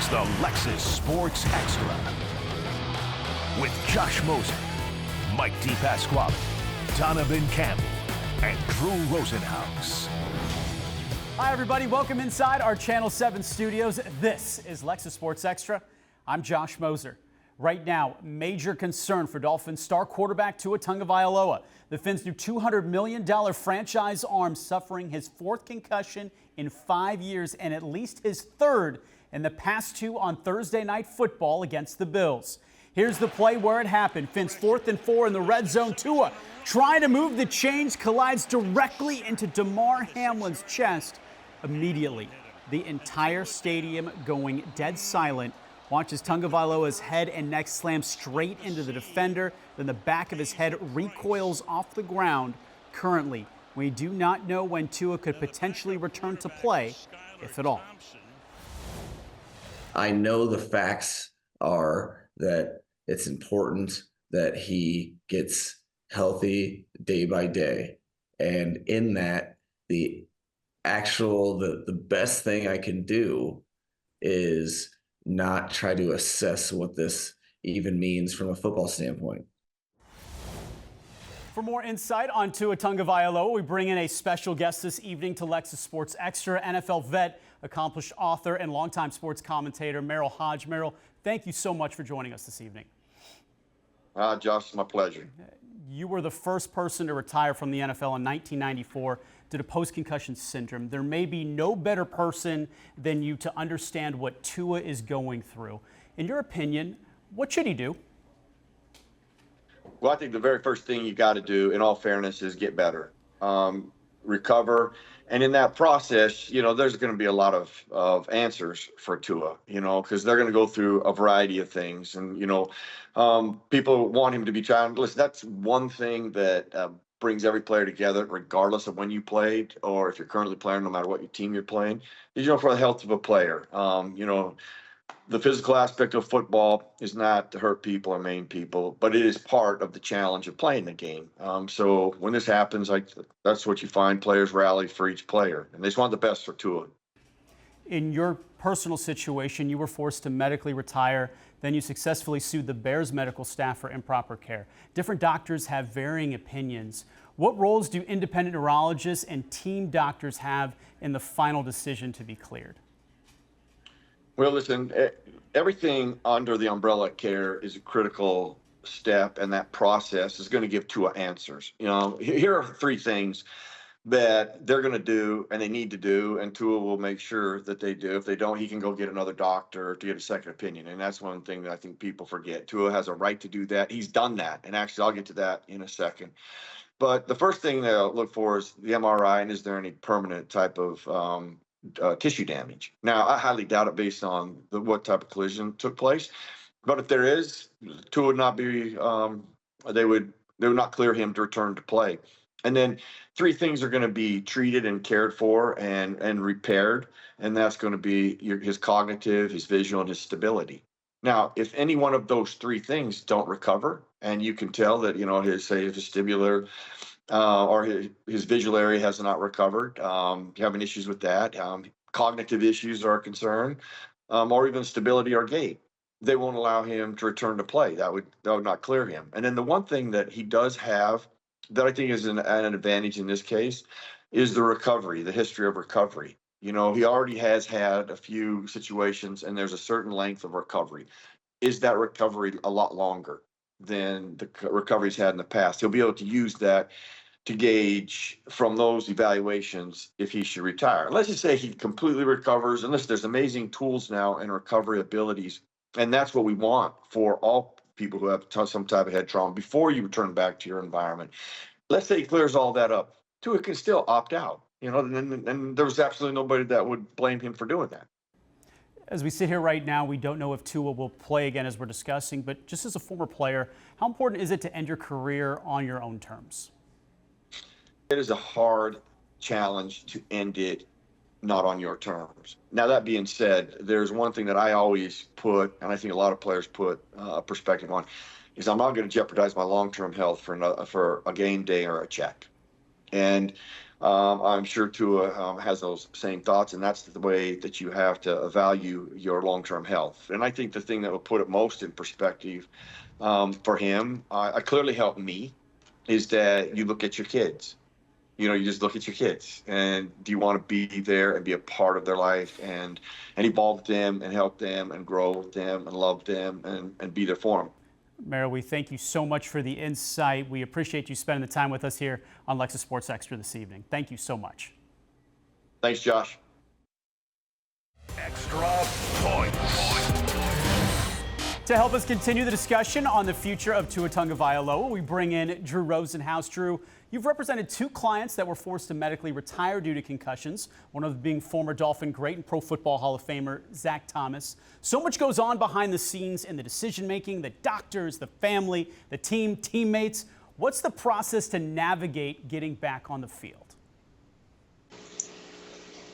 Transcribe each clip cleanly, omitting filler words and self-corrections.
is the Lexus Sports Extra with Josh Moser, Mike DePasquale, Donovan Campbell, and Drew Rosenhaus. Hi, everybody. Welcome inside our Channel 7 studios. This is Lexus Sports Extra. I'm Josh Moser. Right now, major concern for Dolphins star quarterback Tua Tagovailoa. The Fins' new $200 million franchise arm suffering his fourth concussion in 5 years and at least his third in the past two on Thursday Night Football against the Bills. Here's the play where it happened. Fins 4th and 4 in the red zone. Tua trying to move the chains, collides directly into Damar Hamlin's chest. Immediately, the entire stadium going dead silent. Watches Tagovailoa's head and neck slam straight into the defender. Then the back of his head recoils off the ground. Currently, we do not know when Tua could potentially return to play, if at all. I know the facts are that it's important that he gets healthy day by day. And in that, the best thing I can do is not try to assess what this even means from a football standpoint. For more insight on Tua Tagovailoa, we bring in a special guest this evening to Lexus Sports Extra, NFL vet, accomplished author, and longtime sports commentator Merrill Hodge. Merrill, thank you so much for joining us this evening. Josh, it's my pleasure. You were the first person to retire from the NFL in 1994 due to post-concussion syndrome. There may be no better person than you to understand what Tua is going through. In your opinion, what should he do? Well, I think the very first thing you got to do, in all fairness, is get better, recover. And in that process, there's going to be a lot of answers for Tua, because they're going to go through a variety of things. And, people want him to be trying. Listen, that's one thing that brings every player together, regardless of when you played or if you're currently playing, no matter what your team you're playing, is, for the health of a player. The physical aspect of football is not to hurt people or maim people, but it is part of the challenge of playing the game. So when this happens, that's what you find, players rally for each player, and they just want the best for Tua. In your personal situation, you were forced to medically retire. Then you successfully sued the Bears medical staff for improper care. Different doctors have varying opinions. What roles do independent neurologists and team doctors have in the final decision to be cleared? Well, listen, everything under the umbrella of care is a critical step, and that process is going to give Tua answers. Here are three things that they're going to do and they need to do, and Tua will make sure that they do. If they don't, he can go get another doctor to get a second opinion, and that's one thing that I think people forget. Tua has a right to do that. He's done that, and actually I'll get to that in a second. But the first thing they'll look for is the MRI, and is there any permanent type of tissue damage. Now, I highly doubt it based on what type of collision took place. But if there is, Tua would not be. They would not clear him to return to play. And then three things are going to be treated and cared for and repaired, and that's going to be his cognitive, his visual, and his stability. Now, if any one of those three things don't recover, and you can tell that his vestibular or his visual area has not recovered, having issues with that, cognitive issues are a concern, or even stability or gait, they won't allow him to return to play. That would not clear him. And then the one thing that he does have that I think is an advantage in this case is the recovery, the history of recovery. He already has had a few situations, and there's a certain length of recovery. Is that recovery a lot longer than the recovery he's had in the past? He'll be able to use that to gauge from those evaluations if he should retire. Let's just say he completely recovers, and there's amazing tools now and recovery abilities, and that's what we want for all people who have some type of head trauma before you return back to your environment. Let's say he clears all that up. Tua can still opt out, and there's absolutely nobody that would blame him for doing that. As we sit here right now, we don't know if Tua will play again, as we're discussing, but just as a former player, how important is it to end your career on your own terms? It is a hard challenge to end it not on your terms. Now, that being said, there's one thing that I always put, and I think a lot of players put a perspective on, is I'm not going to jeopardize my long-term health for a game day or a check. And I'm sure Tua has those same thoughts, and that's the way that you have to value your long-term health. And I think the thing that will put it most in perspective for him, clearly helped me, is that you look at your kids. You just look at your kids, and do you want to be there and be a part of their life and evolve them and help them and grow with them and love them and be there for them. Merrill, we thank you so much for the insight. We appreciate you spending the time with us here on Lexus Sports Extra this evening. Thank you so much. Thanks, Josh. Extra points. To help us continue the discussion on the future of Tua Tagovailoa, we bring in Drew Rosenhaus. Drew, you've represented two clients that were forced to medically retire due to concussions, one of them being former Dolphin great and Pro Football Hall of Famer Zach Thomas. So much goes on behind the scenes in the decision-making, the doctors, the family, the team, teammates. What's the process to navigate getting back on the field?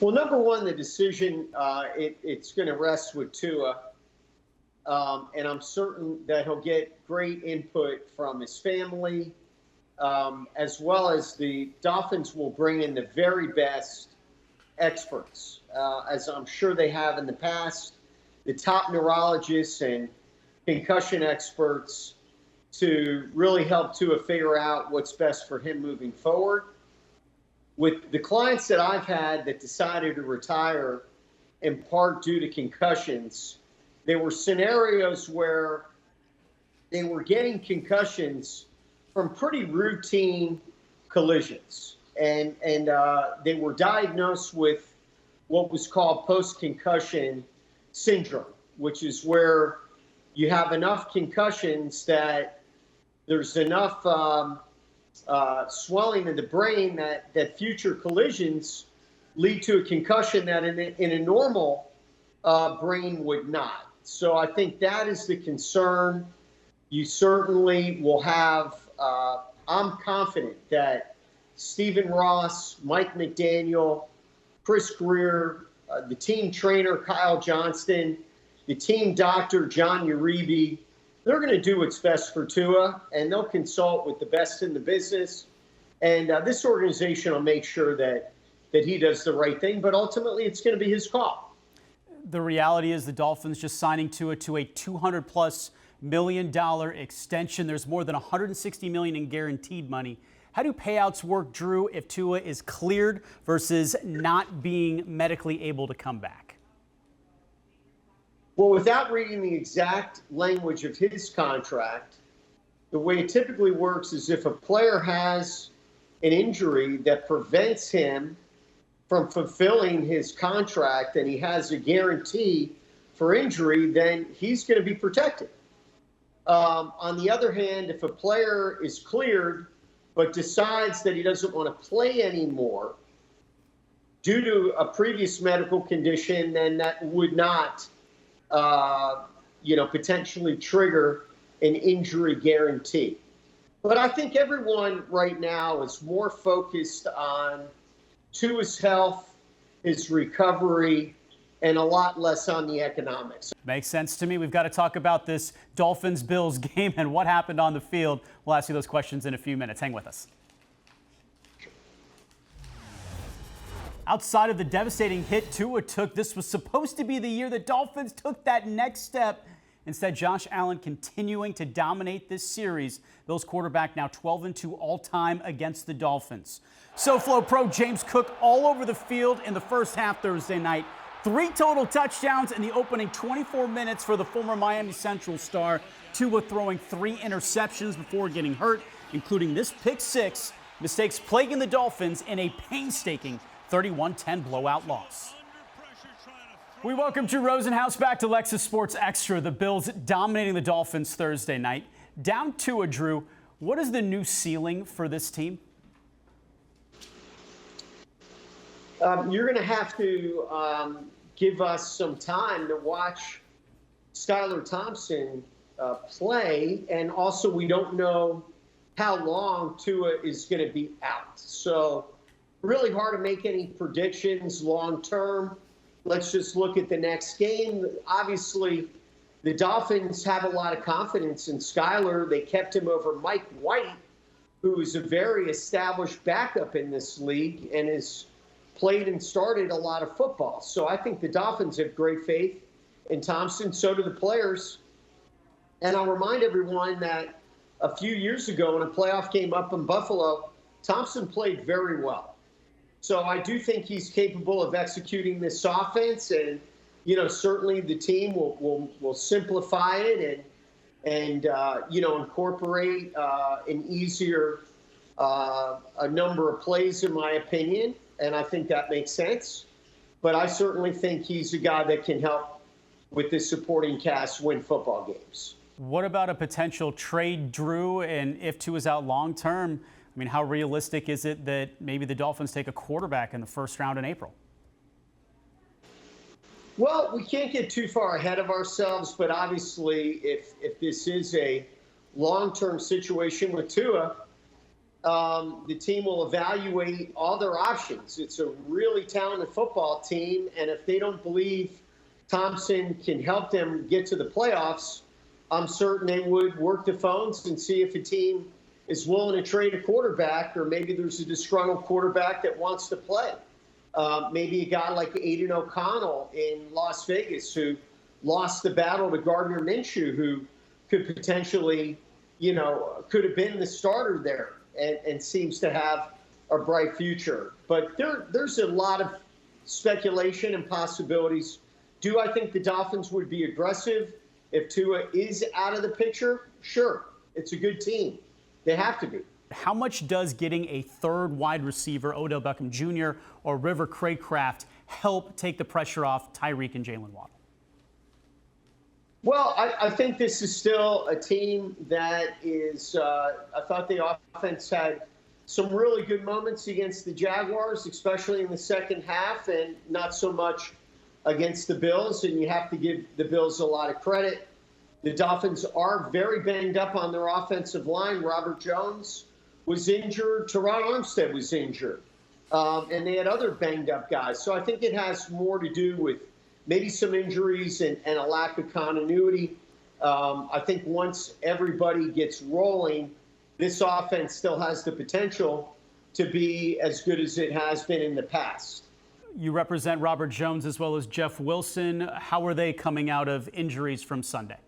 Well, number one, the decision, it's going to rest with Tua. And I'm certain that he'll get great input from his family, as well as the Dolphins will bring in the very best experts, as I'm sure they have in the past, the top neurologists and concussion experts to really help Tua figure out what's best for him moving forward. With the clients that I've had that decided to retire in part due to concussions, there were scenarios where they were getting concussions from pretty routine collisions. And they were diagnosed with what was called post-concussion syndrome, which is where you have enough concussions that there's enough swelling in the brain that future collisions lead to a concussion that in a normal brain would not. So I think that is the concern. You certainly will have, I'm confident that Stephen Ross, Mike McDaniel, Chris Greer, the team trainer, Kyle Johnston, the team doctor, John Uribe, they're going to do what's best for Tua, and they'll consult with the best in the business. And this organization will make sure that he does the right thing, but ultimately it's going to be his call. The reality is the Dolphins just signing Tua to a $200+ million extension. There's more than $160 million in guaranteed money. How do payouts work, Drew, if Tua is cleared versus not being medically able to come back? Well, without reading the exact language of his contract, the way it typically works is if a player has an injury that prevents him from fulfilling his contract and he has a guarantee for injury, then he's going to be protected. On the other hand, if a player is cleared but decides that he doesn't want to play anymore due to a previous medical condition, then that would not, potentially trigger an injury guarantee. But I think everyone right now is more focused on Tua's health, his recovery, and a lot less on the economics. Makes sense to me. We've got to talk about this Dolphins-Bills game and what happened on the field. We'll ask you those questions in a few minutes. Hang with us. Outside of the devastating hit Tua took, this was supposed to be the year the Dolphins took that next step. Instead, Josh Allen continuing to dominate this series. Bills quarterback now 12-2 all-time against the Dolphins. SoFlo Pro James Cook all over the field in the first half Thursday night. 3 total touchdowns in the opening 24 minutes for the former Miami Central star. Tua throwing 3 interceptions before getting hurt, including this pick 6. Mistakes plaguing the Dolphins in a painstaking 31-10 blowout loss. We welcome Drew Rosenhaus back to Lexus Sports Extra. The Bills dominating the Dolphins Thursday night. Down Tua, Drew, what is the new ceiling for this team? You're going to have to give us some time to watch Skylar Thompson play, and also we don't know how long Tua is going to be out. So really hard to make any predictions long term. Let's just look at the next game. Obviously, the Dolphins have a lot of confidence in Skylar. They kept him over Mike White who is a very established backup in this league and has played and started a lot of football. So I think the Dolphins have great faith in Thompson. So do the players. And I'll remind everyone that a few years ago in a playoff game up in Buffalo, Thompson played very well. So I do think he's capable of executing this offense, and certainly the team will simplify it and incorporate an easier a number of plays, in my opinion, and I think that makes sense. But I certainly think he's a guy that can help with this supporting cast win football games. What about a potential trade, Drew? And if Tua is out long term, I mean, how realistic is it that maybe the Dolphins take a quarterback in the first round in April? Well, we can't get too far ahead of ourselves, but obviously if this is a long-term situation with Tua, the team will evaluate all their options. It's a really talented football team, and if they don't believe Thompson can help them get to the playoffs, I'm certain they would work the phones and see if a team is willing to trade a quarterback, or maybe there's a disgruntled quarterback that wants to play. Maybe a guy like Aiden O'Connell in Las Vegas, who lost the battle to Gardner Minshew, who could potentially, could have been the starter there and seems to have a bright future. But there's a lot of speculation and possibilities. Do I think the Dolphins would be aggressive if Tua is out of the picture? Sure. It's a good team. They have to be. How much does getting a third wide receiver, Odell Beckham Jr. or River Craycraft, help take the pressure off Tyreek and Jalen Waddle? Well, I think this is still a team that is, I thought the offense had some really good moments against the Jaguars, especially in the second half, and not so much against the Bills, and you have to give the Bills a lot of credit. The Dolphins are very banged up on their offensive line. Robert Jones was injured. Teron Armstead was injured. And they had other banged-up guys. So I think it has more to do with maybe some injuries and a lack of continuity. I think once everybody gets rolling, this offense still has the potential to be as good as it has been in the past. You represent Robert Jones as well as Jeff Wilson. How are they coming out of injuries from Sunday?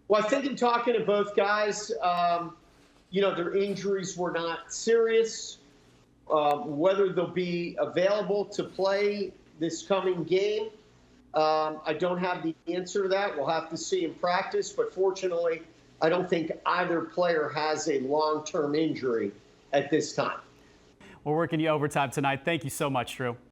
Well, I think in talking to both guys, their injuries were not serious. Whether they'll be available to play this coming game, I don't have the answer to that. We'll have to see in practice. But fortunately, I don't think either player has a long-term injury at this time. We're working you overtime tonight. Thank you so much, Drew.